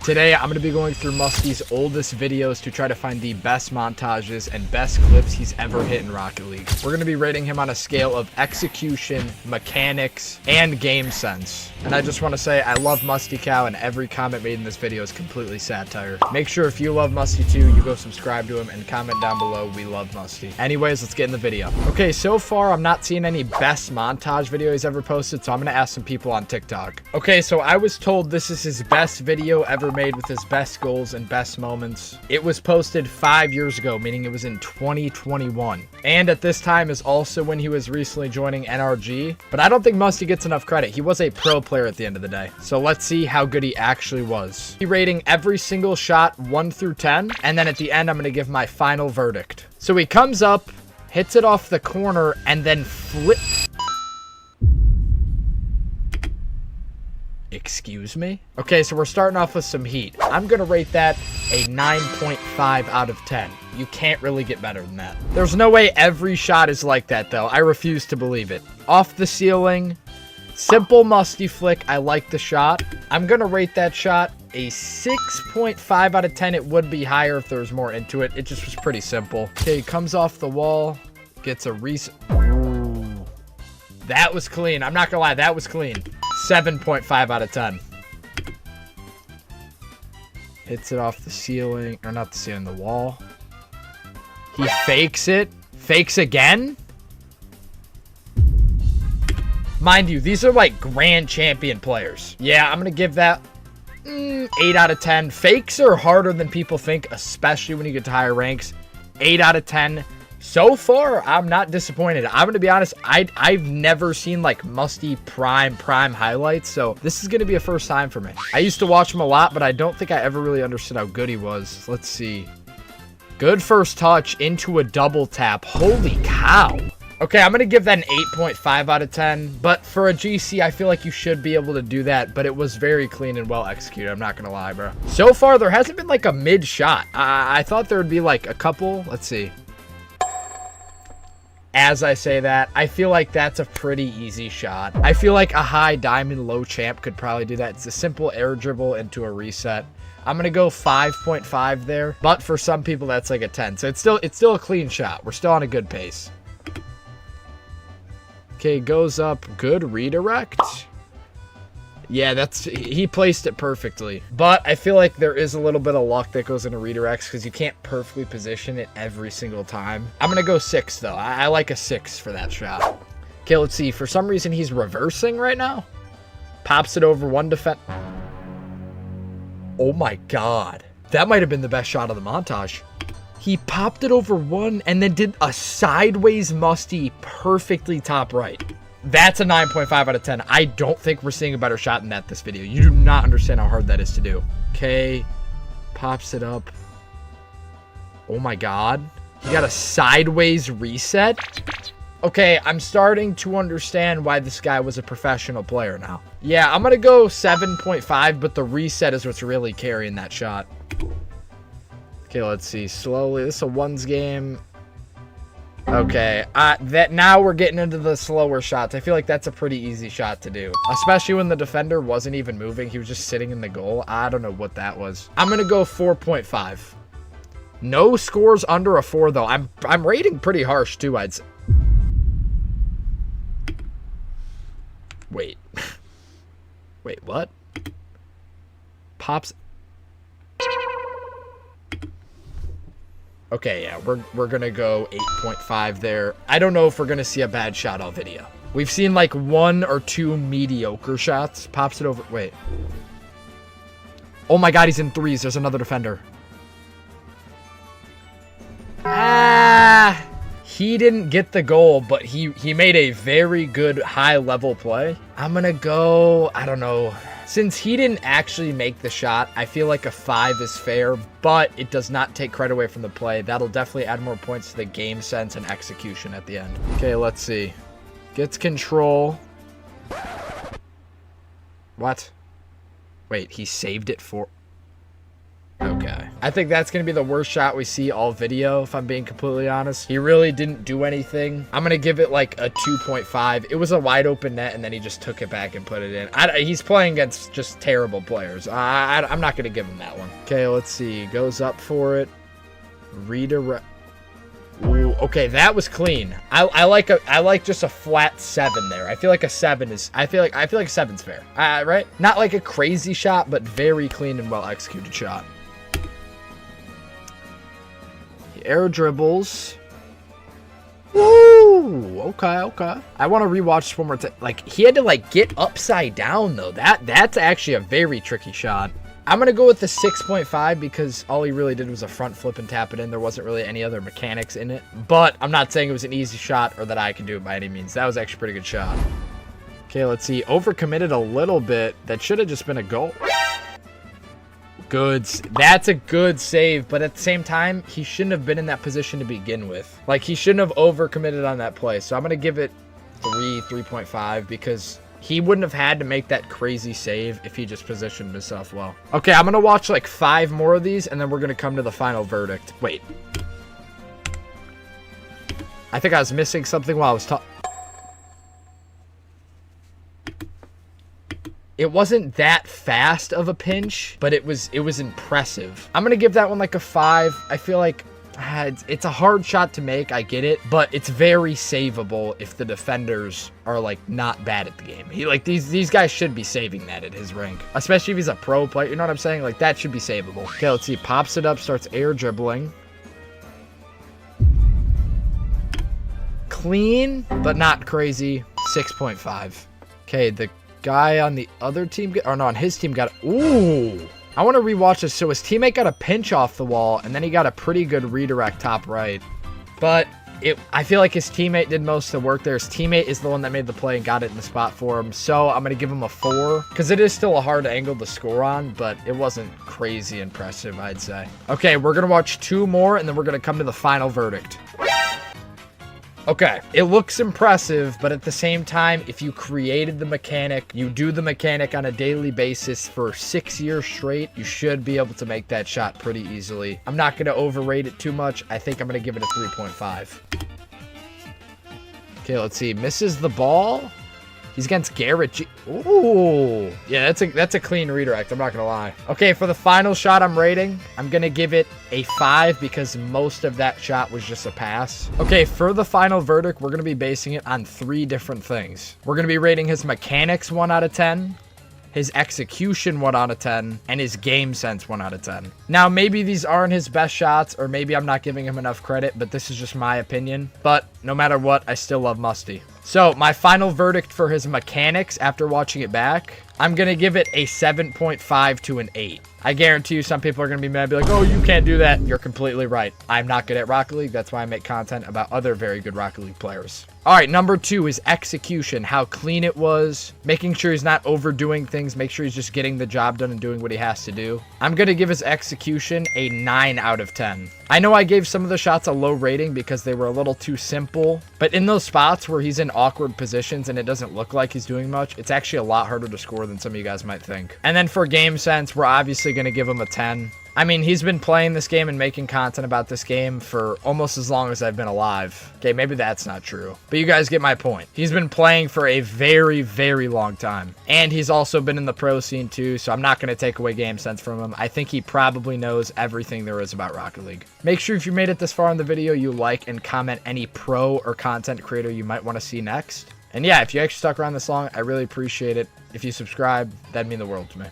Today, I'm going to be going through Musty's oldest videos to try to find the best montages and best clips he's ever hit in Rocket League. We're going to be rating him on a scale of execution, mechanics, and game sense. And I just want to say I love Musty Cow, and every comment made in this video is completely satire. Make sure if you love Musty too, you go subscribe to him and comment down below, we love Musty. Anyways, let's get in the video. Okay, so far I'm not seeing any best montage video he's ever posted, so I'm going to ask some people on TikTok. Okay, so I was told this is his best video ever made with his best goals and best moments. It was posted 5 years ago, meaning it was in 2021. And at this time is also when he was recently joining NRG. But I don't think Musty gets enough credit. He was a pro player at the end of the day. So let's see how good he actually was. He rating every single shot 1 through 10. And then at the end, I'm going to give my final verdict. So he comes up, hits it off the corner, and then flips. Excuse me? Okay, so we're starting off with some heat. I'm going to rate that a 9.5 out of 10. You can't really get better than that. There's no way every shot is like that, though. I refuse to believe it. Off the ceiling, simple Musty flick. I like the shot. I'm going to rate that shot a 6.5 out of 10. It would be higher if there was more into it. It just was pretty simple. Okay, comes off the wall, gets a reset. Ooh. That was clean. I'm not going to lie. That was clean. 7.5 out of 10. Hits it off the ceiling, or not the ceiling, the wall. He fakes it. Fakes again. Mind you, these are like grand champion players. Yeah, I'm going to give that 8 out of 10. Fakes are harder than people think, especially when you get to higher ranks. 8 out of 10. So far, I'm not disappointed. I'm going to be honest, I've never seen like Musty prime highlights, so this is going to be a first time for me. I used to watch him a lot, but I don't think I ever really understood how good he was. Let's see. Good first touch into a double tap. Holy cow. Okay, I'm going to give that an 8.5 out of 10, but for a GC, I feel like you should be able to do that, but it was very clean and well executed. I'm not going to lie, bro. So far, there hasn't been like a mid shot. I thought there would be like a couple. Let's see. As I say that, I feel like that's a pretty easy shot. I feel like a high diamond low champ could probably do that. It's a simple air dribble into a reset. I'm going to go 5.5 there, but for some people that's like a 10. So it's still a clean shot. We're still on a good pace. Okay, goes up, good redirect. Yeah, he placed it perfectly. But I feel like there is a little bit of luck that goes into redirects because you can't perfectly position it every single time. I'm going to go 6, though. I like a 6 for that shot. Okay, let's see. For some reason, he's reversing right now. Pops it over one defense. Oh, my God. That might have been the best shot of the montage. He popped it over one and then did a sideways Musty perfectly top right. That's a 9.5 out of 10. I don't think we're seeing a better shot than that this video. You do not understand how hard that is to do. Okay. Pops it up. Oh my God. He got a sideways reset. Okay, I'm starting to understand why this guy was a professional player now. Yeah, I'm going to go 7.5, but the reset is what's really carrying that shot. Okay, let's see. Slowly. This is a ones game. Okay, now we're getting into the slower shots. I feel like that's a pretty easy shot to do, especially when the defender wasn't even moving. He was just sitting in the goal. I don't know what that was. I'm going to go 4.5. No scores under a 4, though. I'm rating pretty harsh, too, I'd say. Wait. Wait, what? Pops... Okay, yeah, we're going to go 8.5 there. I don't know if we're going to see a bad shot all video. We've seen like 1 or 2 mediocre shots. Pops it over. Wait. Oh my God, he's in threes. There's another defender. He didn't get the goal, but he made a very good high-level play. I'm going to go, I don't know. Since he didn't actually make the shot, I feel like a 5 is fair, but it does not take credit away from the play. That'll definitely add more points to the game sense and execution at the end. Okay, let's see. Gets control. What? Wait, he saved it for... Okay. I think that's going to be the worst shot we see all video, if I'm being completely honest. He really didn't do anything. I'm going to give it like a 2.5. It was a wide open net, and then he just took it back and put it in. He's playing against just terrible players. I'm not going to give him that one. Okay, let's see. Goes up for it. Redirect. Ooh, okay, that was clean. I like just a flat 7 there. I feel like a 7 is. I feel like a 7's fair. Right? Not like a crazy shot, but very clean and well executed shot. Air dribbles. Woo! Okay. I want to rewatch this one more time. Like, he had to, like, get upside down, though. That's actually a very tricky shot. I'm going to go with the 6.5 because all he really did was a front flip and tap it in. There wasn't really any other mechanics in it. But I'm not saying it was an easy shot or that I can do it by any means. That was actually a pretty good shot. Okay, let's see. Overcommitted a little bit. That should have just been a goal. Good. That's a good save, but at the same time, he shouldn't have been in that position to begin with. Like, he shouldn't have overcommitted on that play. So I'm going to give it 3.5 because he wouldn't have had to make that crazy save if he just positioned himself well. Okay, I'm going to watch like 5 more of these, and then we're going to come to the final verdict. Wait. I think I was missing something while I was talking. It wasn't that fast of a pinch, but it was impressive. I'm going to give that one like a 5. I feel like it's a hard shot to make. I get it, but it's very savable if the defenders are like not bad at the game. These guys should be saving that at his rank, especially if he's a pro player. You know what I'm saying? Like, that should be savable. Okay, let's see. Pops it up, starts air dribbling. Clean, but not crazy. 6.5. Okay, the guy on the other team, or no, on his team got, ooh. I want to rewatch this. So his teammate got a pinch off the wall, and then he got a pretty good redirect top right. But I feel like his teammate did most of the work there. His teammate is the one that made the play and got it in the spot for him. So I'm going to give him a 4, because it is still a hard angle to score on, but it wasn't crazy impressive, I'd say. Okay, we're going to watch 2 more, and then we're going to come to the final verdict. Okay, it looks impressive, but at the same time, if you created the mechanic, you do the mechanic on a daily basis for 6 years straight, you should be able to make that shot pretty easily. I'm not going to overrate it too much. I think I'm going to give it a 3.5. Okay, let's see. Misses the ball. He's against Garrett G. Ooh. Yeah, that's a clean redirect. I'm not going to lie. Okay, for the final shot I'm rating, I'm going to give it a 5 because most of that shot was just a pass. Okay, for the final verdict, we're going to be basing it on 3 different things. We're going to be rating his mechanics 1 out of 10, his execution 1 out of 10, and his game sense 1 out of 10. Now, maybe these aren't his best shots, or maybe I'm not giving him enough credit, but this is just my opinion. But no matter what, I still love Musty. So my final verdict for his mechanics after watching it back, I'm going to give it a 7.5 to an 8. I guarantee you some people are going to be mad and be like, oh, you can't do that. You're completely right. I'm not good at Rocket League. That's why I make content about other very good Rocket League players. All right, number 2 is execution, how clean it was, making sure he's not overdoing things, make sure he's just getting the job done and doing what he has to do. I'm going to give his execution a 9 out of 10. I know I gave some of the shots a low rating because they were a little too simple, but in those spots where he's in awkward positions and it doesn't look like he's doing much, it's actually a lot harder to score than some of you guys might think. And then for game sense, we're obviously going to give him a 10. I mean, he's been playing this game and making content about this game for almost as long as I've been alive. Okay, maybe that's not true, but you guys get my point. He's been playing for a very, very long time, and he's also been in the pro scene too, so I'm not going to take away game sense from him. I think he probably knows everything there is about Rocket League. Make sure if you made it this far in the video, you like and comment any pro or content creator you might want to see next. And yeah, if you actually stuck around this long, I really appreciate it. If you subscribe, that'd mean the world to me.